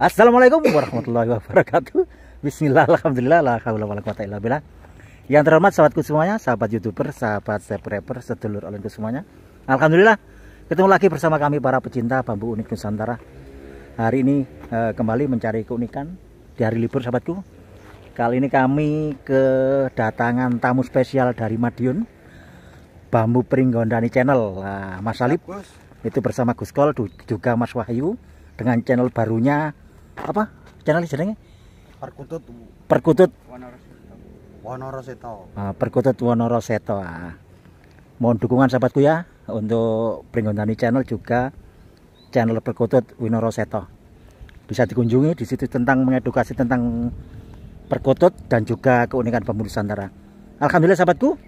Assalamualaikum warahmatullahi wabarakatuh. Bismillah, alhamdulillah, la haula wala quwata illa billah. Yang terhormat sahabatku semuanya, sahabat YouTuber, sahabat subscriber, sedulur olehku semuanya. Alhamdulillah, ketemu lagi bersama kami para pecinta bambu unik Nusantara. Hari ini kembali mencari keunikan di hari libur sahabatku. Kali ini kami kedatangan tamu spesial dari Madiun, Bambu Pringgondani Channel. Nah, Mas Salib itu bersama Gus Kol, juga Mas Wahyu dengan channel barunya. Apa channel jenenge? Perkutut Wonoroseto. Perkutut Wonoroseto. Mohon dukungan sahabatku ya untuk Pringgondani Channel, juga channel Perkutut Wonoroseto. Bisa dikunjungi di situ, tentang mengedukasi tentang perkutut dan juga keunikan bambu Nusantara. Alhamdulillah sahabatku,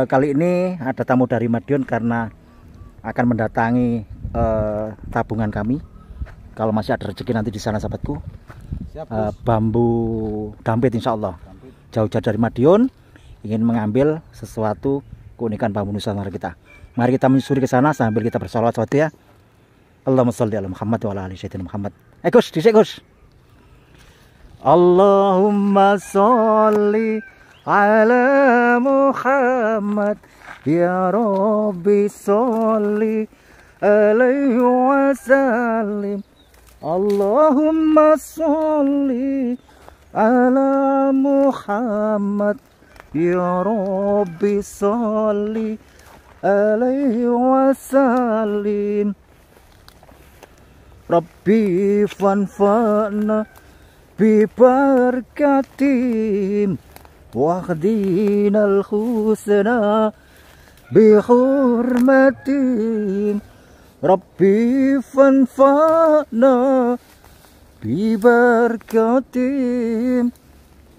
kali ini ada tamu dari Madiun karena akan mendatangi tabungan kami. Kalau masih ada rezeki nanti di sana sahabatku. Siap, bambu dampit insya Allah. Jauh-jauh dari Madiun ingin mengambil sesuatu keunikan bambu Nusantara kita. Mari kita menyusuri ke sana sambil kita bersolawat sahabat ya. Allahumma sholli ala Muhammad wa ala ali sayyidina Muhammad. Gus, dhisik Gus. Allahumma sholli ala Muhammad ya Rabbi sholli alaihi wasallim. Allahumma sholli ala Muhammad ya Rabbi sholli alaihi wasallim. Rabbi fanfa'na bi barakatim wahdinal husna bi hurmatim. Rabbi fanfa'na bi barakatim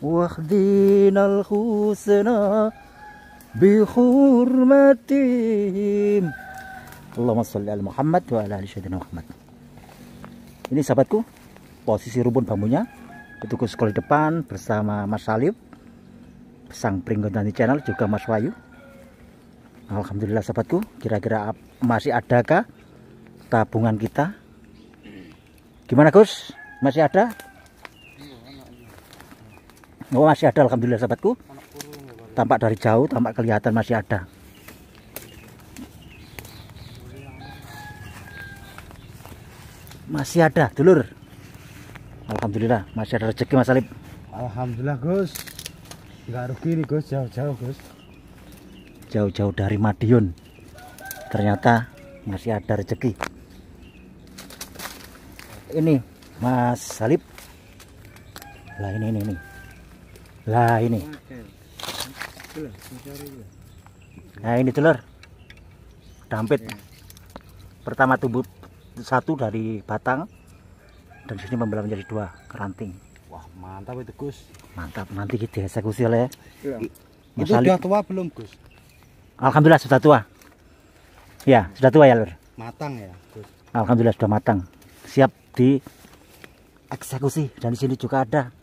wahdinal husna bi hurmatim. Allahumma sholli ala Muhammad wa ala ali sayyidina Muhammad. Ini sahabatku, posisi rumpun bambunya itu Gus Kol di depan bersama Mas Salib, sang Pringgondani Channel, juga Mas Wahyu. Alhamdulillah sahabatku, kira-kira masih adakah tabungan kita? Gimana Gus? Masih ada? Oh masih ada, alhamdulillah sahabatku. Tampak dari jauh, tampak kelihatan masih ada. Masih ada, dulur. Alhamdulillah, masih ada rezeki Mas Salib. Alhamdulillah Gus. Enggak rugi nih Gus, jauh-jauh Gus. Jauh-jauh dari Madiun. Ternyata masih ada rezeki. Ini Mas Salib. Lah ini. Lah ini. Nah ini dulur. Dampit. Pertama tumbuh satu dari batang dan sini membelah menjadi dua keranting. Wah mantap itu Gus. Mantap, nanti kita eksekusi oleh Mas Salib. Sudah tua belum Gus? Alhamdulillah sudah tua. Ya sudah tua ya lur. Matang ya Gus. Alhamdulillah sudah matang, siap di eksekusi. Dan di sini juga ada.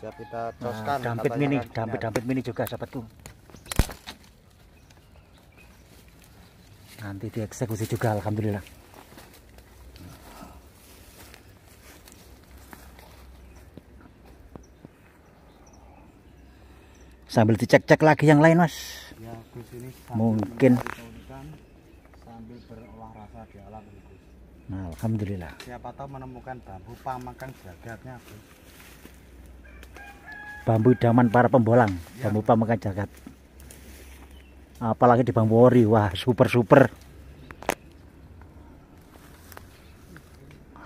Siap kita coskan. Dampit mini, dampit mini juga sahabatku. Nanti dieksekusi juga alhamdulillah. Sambil dicek-cek lagi yang lain Mas. Ya, Gus, ini mungkin sambil berolah rasa di alam Gus. Nah, alhamdulillah. Siapa tahu menemukan bambu pamakan jagatnya Gus. Bambu idaman para pembolang, ya. Bambu pamakan jagat. Apalagi di bambu ori, wah super.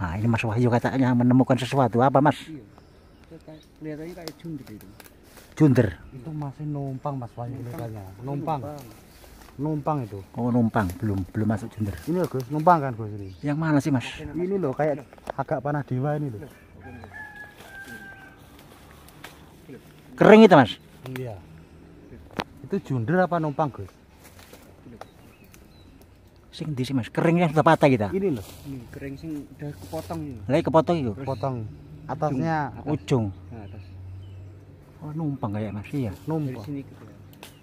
Nah ini Mas Wahyu katanya menemukan sesuatu, apa Mas? Iya. Kelihatannya kayak junder itu. Junder? Itu masih numpang Mas Wahyu kelihatannya. Numpang itu. Oh numpang, belum masuk junder. Ini loh Gus, numpang kan Gus ini. Yang mana sih Mas? Ini loh kayak agak panah dewa ini loh. Kering itu Mas? Iya. Itu junder apa numpang Gus? Sing di sih Mas, keringnya sudah patah kita. Ini loh. Ini kering sing udah kepotong ini. Lagi kepotong itu. Potong atasnya ujung. Nah, atas. Oh numpang kayak Mas, iya. Numpang. Dari sini gitu ya.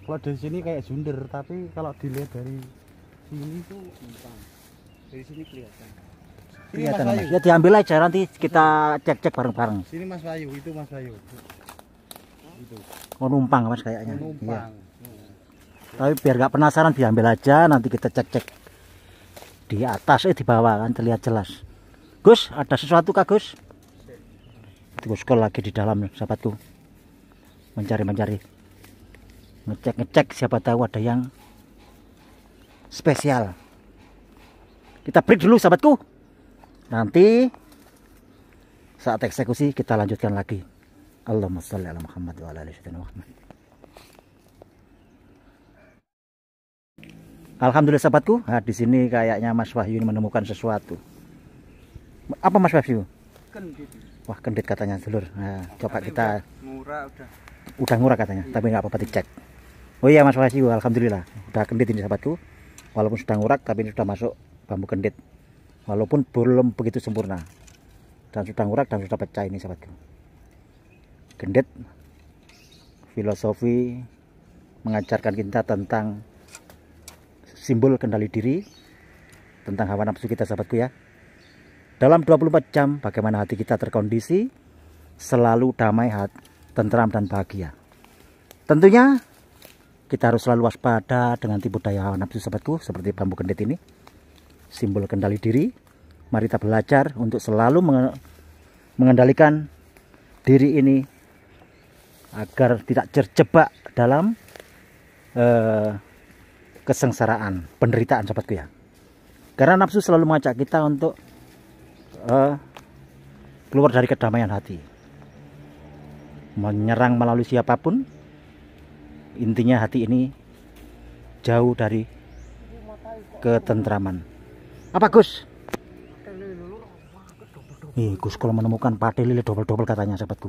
Kalau dari sini kayak junder, tapi kalau dilihat dari sini tuh numpang. Dari sini kelihatan. kelihatan Mas. Ya diambil aja nanti kita cek-cek bareng-bareng. Sini Mas Bayu, itu Mas Bayu. Itu. Oh numpang Mas kayaknya. Numpang. Iya. Tapi biar gak penasaran diambil aja, nanti kita cek-cek di atas di bawah kan terlihat jelas. Gus, ada sesuatu kah Gus? Itu Gus Kol lagi di dalam sahabatku. Mencari-mencari. Ngecek-ngecek siapa tahu ada yang spesial. Kita break dulu sahabatku. Nanti saat eksekusi kita lanjutkan lagi. Allahumma sholli ala Muhammad wa ala ali sayyidina Muhammad. Alhamdulillah sahabatku. Nah, di sini kayaknya Mas Wahyu ini menemukan sesuatu. Apa Mas Wahyu? Kendit. Wah, kendit katanya dulur. Nah, coba kita Murah udah murah katanya, tapi nggak apa-apa dicek. Oh iya Mas Wahyu, alhamdulillah udah kendit ini sahabatku. Walaupun sudah ngurak, tapi ini sudah masuk bambu kendit. Walaupun belum begitu sempurna. Dan sudah ngurak dan sudah pecah ini sahabatku. Kendit filosofi mengajarkan kita tentang simbol kendali diri, tentang hawa nafsu kita sahabatku ya. Dalam 24 jam bagaimana hati kita terkondisi selalu damai, tentram dan bahagia. Tentunya kita harus selalu waspada dengan tipu daya hawa nafsu sahabatku, seperti bambu kendit ini. Simbol kendali diri. Mari kita belajar untuk selalu mengendalikan diri ini agar tidak terjebak dalam kesengsaraan, penderitaan sahabatku ya. Karena nafsu selalu mengajak kita untuk keluar dari kedamaian hati, menyerang melalui siapapun. Intinya hati ini jauh dari ketentraman. Apa Gus? Gus kalau menemukan pate lele double-double katanya sahabatku.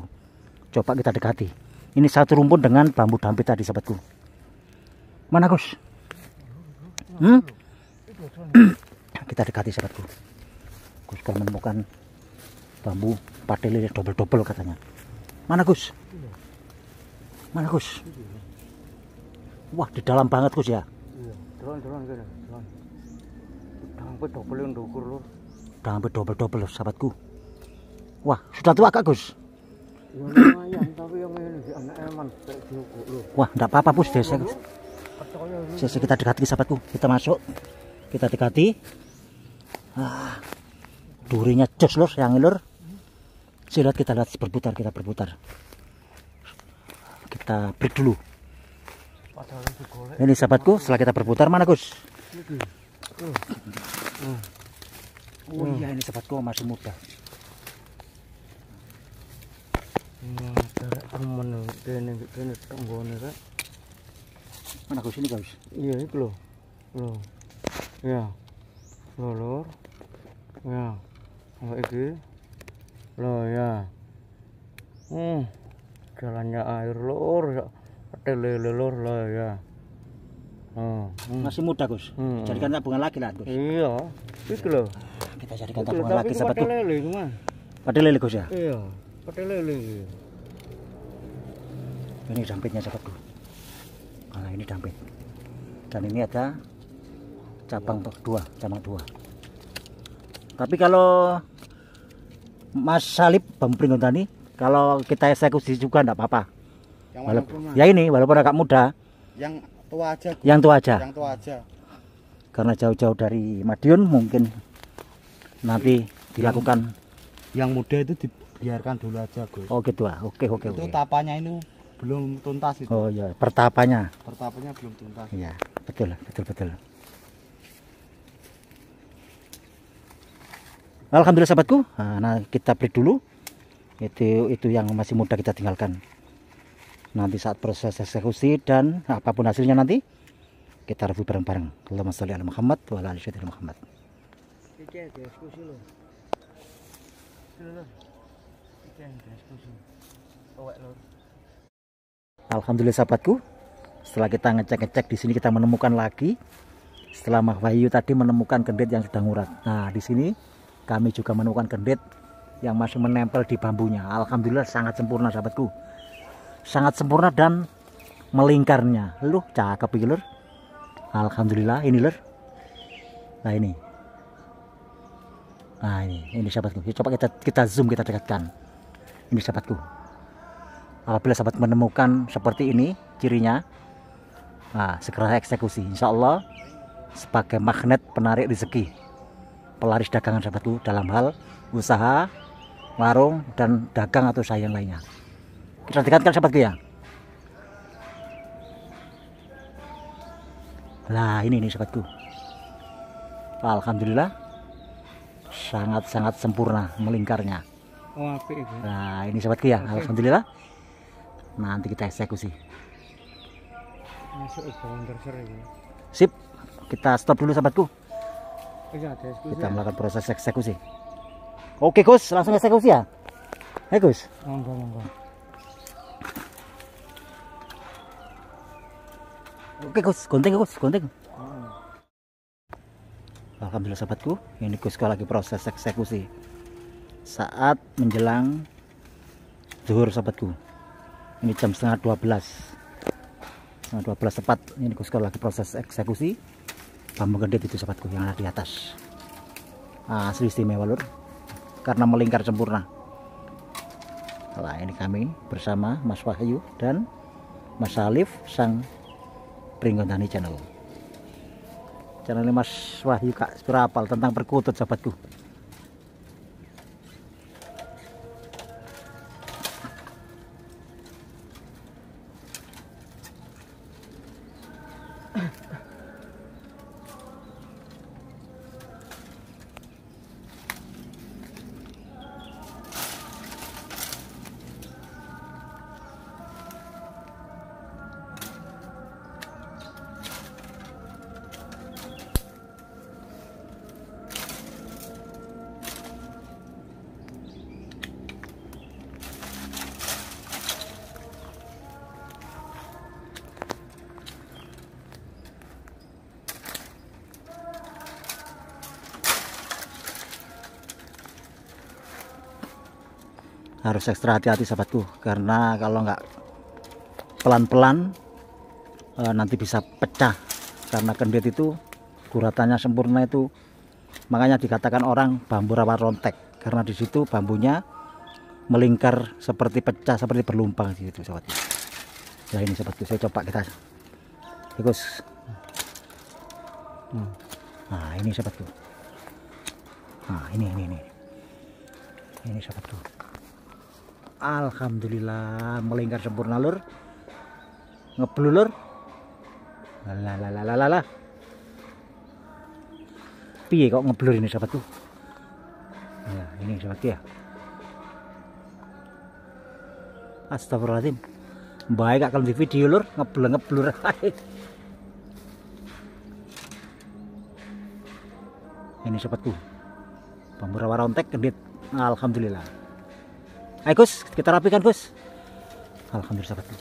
Coba kita dekati. Ini satu rumpun dengan bambu dampit tadi sahabatku. Mana Gus? Kita dekati sahabatku. Gus kalau menemukan bambu pate lele double-double katanya. Mana Gus? Mana Gus? Wah, di dalam banget Gus ya. Iya, jalan gini, jalan. Sampai double yang ukur lur. Sampai double sahabatku. Wah, sudah tua Kak Gus? Ya lumayan, tapi yang ini si anak eman kayak diukur lur. Wah, enggak apa-apa Bos, desa. Kita dekati sahabatku. Kita masuk. Kita dekati. Durinya jos lur, yang lur. Silat kita lihat berputar, kita berputar. Kita break dulu. Ini sahabatku, setelah kita berputar mana Gus? Oh iya, ini sahabatku masih muda. Mana Gus ini Gus? Iya itu loh. Ya. Lor. Ya. Oh iki. Loh ya. Jalannya air lor. Lele lor lah ya. Masih muda Gus. Jadikan tabungan lagi lah Gus. Iya. Itu loh. Kita jadikan tabungan lagi sahabatku. Pate lele cuma. Pate lele Gus ya? Iya. Pate lele. Ini dampitnya sahabatku. Nah, ini dampit. Dan ini ada cabang dua. Tapi kalau Mas Salib bambu pringgondani, kalau kita eksekusi juga enggak apa-apa. Ya ini walaupun agak muda. Yang tua aja. Yang tua aja. Yang tua aja. Karena jauh-jauh dari Madiun mungkin nanti dilakukan. Yang muda itu dibiarkan dulu aja Gus. Oh gitu ah. Oke. Itu tapanya ini belum tuntas itu. Oh iya, pertapanya. Pertapanya belum tuntas. Iya, betul. Alhamdulillah sahabatku. Nah, kita break dulu. Itu yang masih muda kita tinggalkan. Nanti saat proses eksekusi dan apapun hasilnya nanti kita review bareng-bareng. Allahumma sholli ala Muhammad wa ala ali sayyidina Muhammad. Alhamdulillah sahabatku. Setelah kita ngecek-ngecek di sini kita menemukan lagi. Setelah Mas Wahyu tadi menemukan kendit yang sudah ngurat. Nah, di sini kami juga menemukan kendit yang masih menempel di bambunya. Alhamdulillah sangat sempurna sahabatku. Sangat sempurna dan melingkarnya. Lu cakep iki lur. Alhamdulillah ini lur. Nah ini. Nah ini sahabatku, coba kita zoom, kita dekatkan. Ini sahabatku, apabila sahabat menemukan seperti ini cirinya, nah segera eksekusi, insya Allah sebagai magnet penarik rezeki, pelaris dagangan sahabatku dalam hal usaha, warung dan dagang atau usaha yang lainnya. Kita dekatkan sahabatku ya. Nah ini sahabatku, alhamdulillah sangat-sangat sempurna melingkarnya. Oh, apik itu. Nah ini sahabatku ya, alhamdulillah. Nanti kita eksekusi. Masuk Sip, kita stop dulu sahabatku. Iya, ada eksekusi. Kita melakukan proses eksekusi. Oke Gus, langsung eksekusi ya. Gus. Monggo. Oke Gus, gunting. Alhamdulillah sahabatku, ini Gus lagi proses eksekusi saat menjelang zuhur sahabatku. Ini jam setengah 12 tepat. Ini Gus lagi proses eksekusi bambu gendit itu sahabatku yang ada di atas. Asli istimewa lur, karena melingkar sempurna. Nah ini kami bersama Mas Wahyu dan Mas Alif sang Pringgondani channel. Channel Mas Wahyu Kak Surapal tentang perkutut sahabatku. Harus ekstra hati-hati sahabatku, karena kalau nggak pelan-pelan nanti bisa pecah, karena kendit itu guratannya sempurna itu, makanya dikatakan orang bambu rawa rontek, karena di situ bambunya melingkar seperti pecah, seperti berlumpang gitu sahabatku. Ya ini sahabatku, saya coba kita bagus. Nah ini sahabatku, nah ini sahabatku. Alhamdulillah melingkar sempurna lur, ngeblur lur. Lalalala. Piye kok ngeblur ini sahabatku? Ya ini sahabatku ya. Astagfirullahaladzim. Baik kalau di video lur, ngeblur. Ini sahabatku, bambu rawa rontek kendit. Alhamdulillah. Ayo Gus, kita rapikan Gus. Alhamdulillah sahabatku.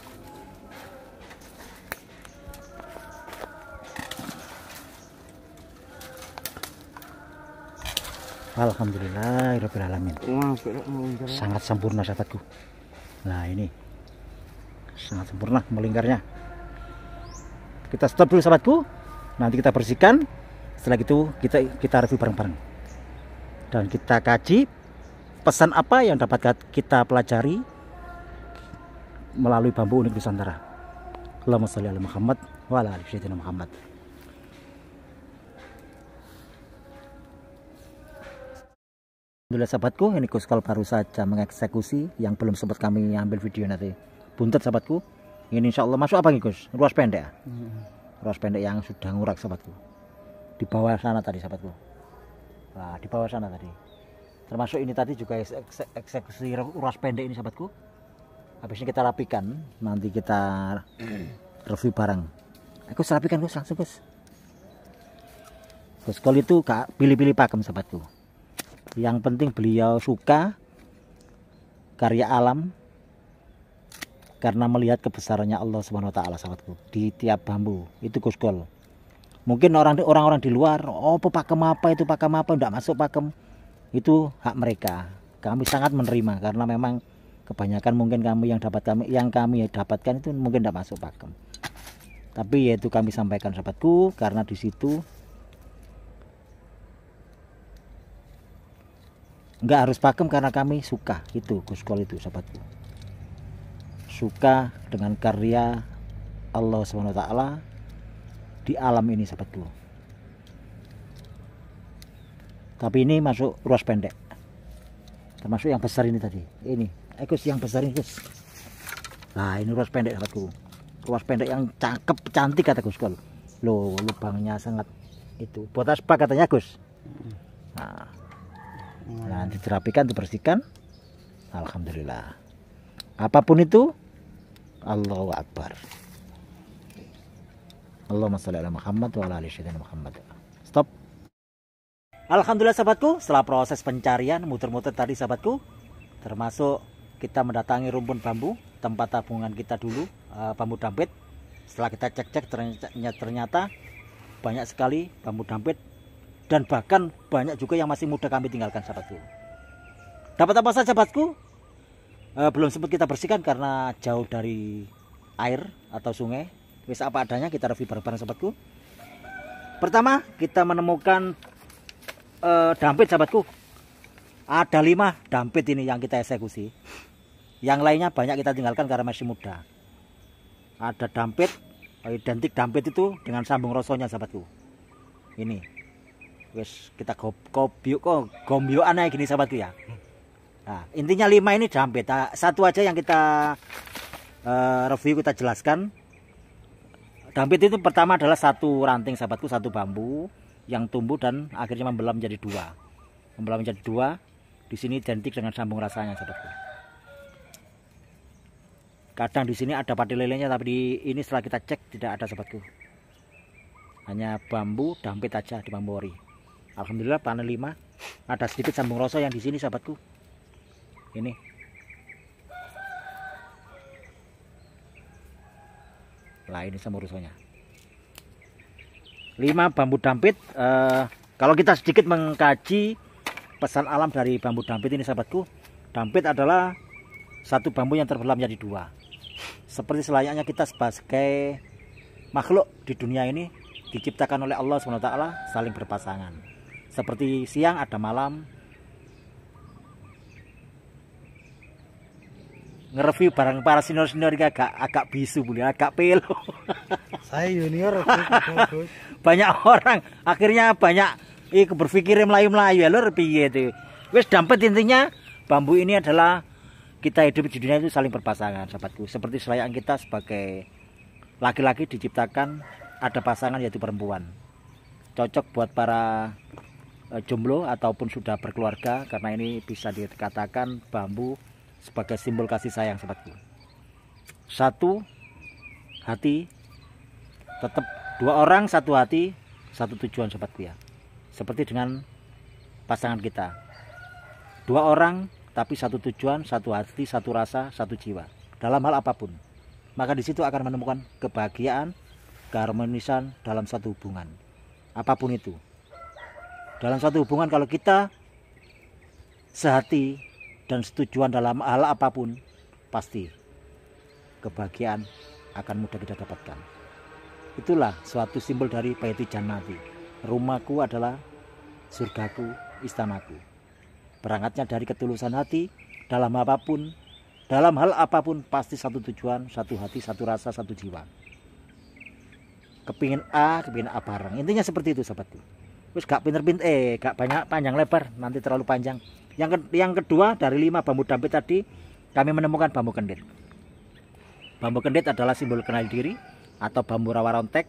Alhamdulillahirobbilalamin. Sangat sempurna sahabatku. Nah ini sangat sempurna melingkarnya. Kita stop dulu sahabatku. Nanti kita bersihkan. Setelah itu kita review bareng-bareng. Dan kita kaji pesan apa yang dapat kita pelajari melalui bambu unik Nusantara. Allahumma sholli ala Muhammad wa ala ali sayyidina Muhammad. Alhamdulillah sahabatku, ini Gus baru saja mengeksekusi yang belum sempat kami ambil video nanti. Buntet sahabatku. Ini insya Allah masuk apa nih Gus? Ruas pendek ya? Ruas pendek yang sudah ngurak sahabatku. Di bawah sana tadi sahabatku. Nah, di bawah sana tadi. Termasuk ini tadi juga eksekusi ruas pendek ini sahabatku. Habis ini kita rapikan, nanti kita review bareng. Aku rapikan Gus, langsung Gus. Gus kalau itu gak pilih-pilih pakem sahabatku. Yang penting beliau suka karya alam, karena melihat kebesarannya Allah Subhanahu wa taala sahabatku di tiap bambu. Itu Gus Gol. Mungkin orang-orang di luar, oh pakem apa itu, pakem apa, enggak masuk pakem. Itu hak mereka. Kami sangat menerima karena memang kebanyakan mungkin yang kami dapatkan itu mungkin tidak masuk pakem. Tapi yaitu kami sampaikan sahabatku, karena di situ nggak harus pakem karena kami suka itu Guskol itu sahabatku, suka dengan karya Allah SWT di alam ini sahabatku. Tapi ini masuk ruas pendek, termasuk yang besar ini tadi. Ini Gus yang besar ini Gus. Nah ini ruas pendek sahabatku, ruas pendek yang cakep cantik kata Guskol. Loh lubangnya sangat itu buat asbak katanya Gus. Nah diterapikan, dibersihkan, alhamdulillah. Apapun itu, Allahu Akbar. Allahumma sholli ala Muhammad wa ala ali sayyidina Muhammad. Stop. Alhamdulillah sahabatku, setelah proses pencarian muter-muter tadi sahabatku, termasuk kita mendatangi rumpun bambu tempat tabungan kita dulu, bambu dampit. Setelah kita cek-cek ternyata banyak sekali bambu dampit, dan bahkan banyak juga yang masih muda kami tinggalkan sahabatku. Dapat apa saja sahabatku? Belum sempat kita bersihkan karena jauh dari air atau sungai. Wis apa adanya kita review bareng-bareng sahabatku. Pertama kita menemukan dampit sahabatku. Ada 5 dampit ini yang kita eksekusi. Yang lainnya banyak kita tinggalkan karena masih muda. Ada dampit, identik dampit itu dengan sambung rosonya sahabatku. Ini wis kita gombyo aneh gini sahabatku ya. Nah, intinya 5 ini dampit. Nah, satu aja yang kita review, kita jelaskan. Dampit itu pertama adalah satu ranting sahabatku, satu bambu yang tumbuh dan akhirnya membelah menjadi 2. Membelah menjadi 2. Di sini identik dengan sambung rasanya sahabatku. Kadang di sini ada pati lelenya, tapi di ini setelah kita cek tidak ada sahabatku. Hanya bambu dampit aja di bambu ori. Alhamdulillah panen 5. Ada sedikit sambung rasa yang di sini sahabatku. Ini. Lah ini sambung rasanya. 5 bambu dampit. Kalau kita sedikit mengkaji pesan alam dari bambu dampit ini sahabatku, dampit adalah satu bambu yang terbelah menjadi 2. Seperti selayaknya kita sebagai makhluk di dunia ini diciptakan oleh Allah SWT saling berpasangan. Seperti siang ada malam. Nge-review barang para senior-senior agak bisu boleh, agak pelo. Saya junior. Banyak orang akhirnya banyak berpikir melayu-melayu ya lur piye itu. Wis dampit intinya bambu ini adalah kita hidup di dunia itu saling berpasangan sahabatku. Seperti selayaknya kita sebagai laki-laki diciptakan ada pasangan yaitu perempuan. Cocok buat para jomblo ataupun sudah berkeluarga karena ini bisa dikatakan bambu sebagai simbol kasih sayang sahabatku. Satu hati, tetap 2 orang satu hati, satu tujuan sahabatku ya. Seperti dengan pasangan kita, 2 orang tapi satu tujuan, satu hati, satu rasa, satu jiwa dalam hal apapun. Maka di situ akan menemukan kebahagiaan, keharmonisan dalam satu hubungan apapun itu. Dalam satu hubungan kalau kita sehati dan setujuan dalam hal apapun, pasti kebahagiaan akan mudah kita dapatkan. Itulah suatu simbol dari Baiti Jannati. Rumahku adalah surgaku, istanaku. Berangkatnya dari ketulusan hati, dalam apapun, dalam hal apapun pasti satu tujuan, satu hati, satu rasa, satu jiwa. Kepingin A bareng. Intinya seperti itu sahabatku. Terus gak pinter-pinter, gak banyak panjang lebar, nanti terlalu panjang. Yang kedua dari 5 bambu dampit tadi, kami menemukan bambu kendit. Bambu kendit adalah simbol kenal diri atau bambu rawa rontek.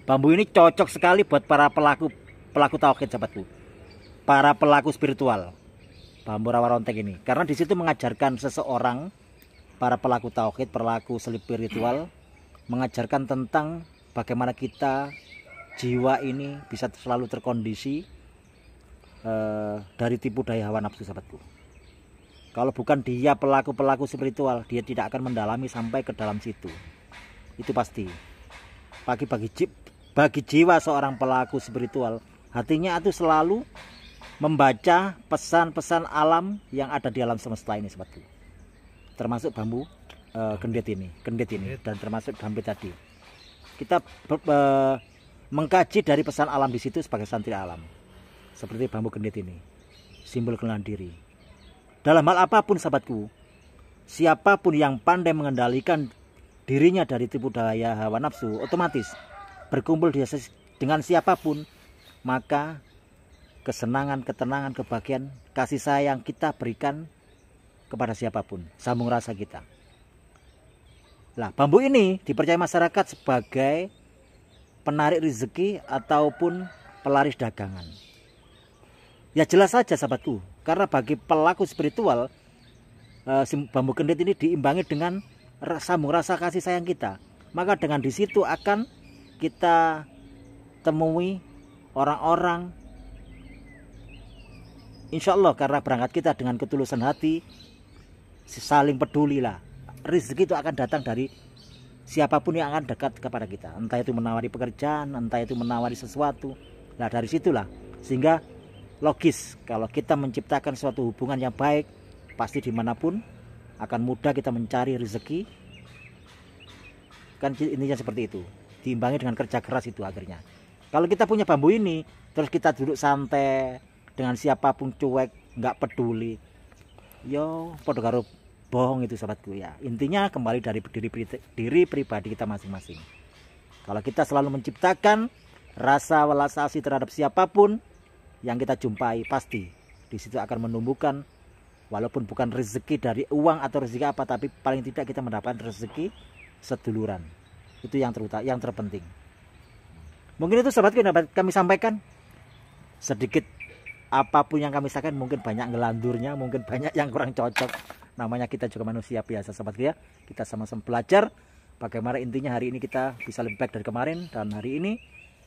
Bambu ini cocok sekali buat para pelaku tauhid sahabatku. Para pelaku spiritual. Bambu rawa rontek ini karena di situ mengajarkan seseorang, para pelaku tauhid, pelaku spiritual, mengajarkan tentang bagaimana kita jiwa ini bisa selalu terkondisi dari tipu daya hawa nafsu sahabatku. Kalau bukan dia pelaku spiritual, dia tidak akan mendalami sampai ke dalam situ. Itu pasti. Bagi jiwa seorang pelaku spiritual, hatinya itu selalu membaca pesan-pesan alam yang ada di alam semesta ini sahabatku. Termasuk bambu kendit ini dan termasuk dampit tadi. Kita mengkaji dari pesan alam di situ sebagai santri alam. Seperti bambu kendit ini, simbol kenalan diri. Dalam hal apapun sahabatku, siapapun yang pandai mengendalikan dirinya dari tipu daya hawa nafsu, otomatis berkumpul dengan siapapun, maka kesenangan, ketenangan, kebahagiaan, kasih sayang kita berikan kepada siapapun, sambung rasa kita. Nah, bambu ini dipercaya masyarakat sebagai penarik rezeki ataupun pelaris dagangan. Ya jelas saja sahabatku, karena bagi pelaku spiritual, bambu kendit ini diimbangi dengan sambung rasa kasih sayang kita. Maka dengan di situ akan kita temui orang-orang, insya Allah karena berangkat kita dengan ketulusan hati, saling peduli lah. Rezeki itu akan datang dari siapapun yang akan dekat kepada kita. Entah itu menawari pekerjaan, entah itu menawari sesuatu. Nah dari situlah, sehingga logis kalau kita menciptakan suatu hubungan yang baik, pasti dimanapun akan mudah kita mencari rezeki. Kan intinya seperti itu, diimbangi dengan kerja keras itu akhirnya. Kalau kita punya bambu ini, terus kita duduk santai dengan siapapun, cuek, nggak peduli, yo podo karo bohong itu sahabatku ya. Intinya kembali dari diri pribadi kita masing-masing. Kalau kita selalu menciptakan rasa welas asih terhadap siapapun yang kita jumpai, pasti di situ akan menumbuhkan, walaupun bukan rezeki dari uang atau rezeki apa, tapi paling tidak kita mendapatkan rezeki seduluran. Itu yang terpenting. Mungkin itu sahabatku yang dapat kami sampaikan. Sedikit apapun yang kami sampaikan, mungkin banyak ngelandurnya, mungkin banyak yang kurang cocok. Namanya kita juga manusia biasa sahabatku ya. Kita sama-sama belajar bagaimana intinya hari ini kita bisa lebih baik dari kemarin, dan hari ini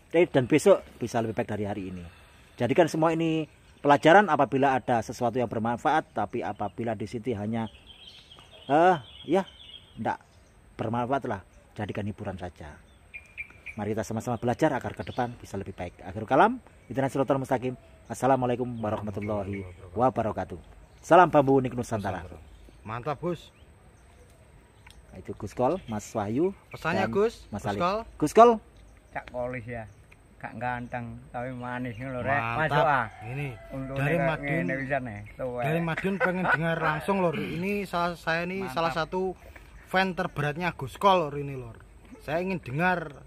dan besok bisa lebih baik dari hari ini. Jadikan semua ini pelajaran. Apabila ada sesuatu yang bermanfaat, tapi apabila di situ hanya ya enggak bermanfaat lah, jadikan hiburan saja. Mari kita sama-sama belajar agar ke depan bisa lebih baik. Akhirul kalam, Ihdinas Shiratal Mustaqim. Assalamualaikum warahmatullahi wabarakatuh. Salam bambu unik Nusantara. Mantap Gus. Nah, itu Gus Kol, Mas Wahyu. Pesannya Gus, Mas Gus Ali. Kol. Gus Kol. Cak polis ya. Gak ganteng tapi manis lho rek. Mantap. Masuk ah. Ini Untuk dari nek Madiun. ngene pisan nih. Dari Madiun pengen dengar langsung lor. Ini saya ini Mantap. salah satu fan terberatnya Gus Kol lor ini lor. Saya ingin dengar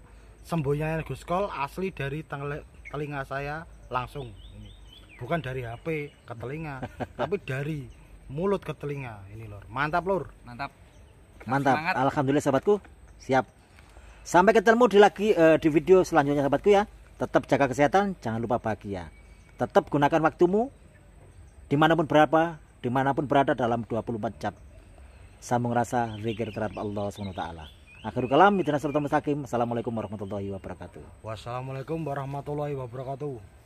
semboyannya Gus Kol asli dari telinga saya langsung. Ini. Bukan dari HP ke telinga, tapi dari mulut ke telinga ini lor. Mantap lor. Mantap. Mantap. Semangat. Alhamdulillah sahabatku. Siap. Sampai ketemu di video selanjutnya sahabatku ya. Tetap jaga kesehatan, jangan lupa bahagia. Tetap gunakan waktumu dimanapun berada dalam 24 jam. Sambung rasa zikir terhadap Allah SWT. Akhirul kalam, Ihdinas Shiratal Mustaqim. Assalamualaikum warahmatullahi wabarakatuh. Wassalamualaikum warahmatullahi wabarakatuh.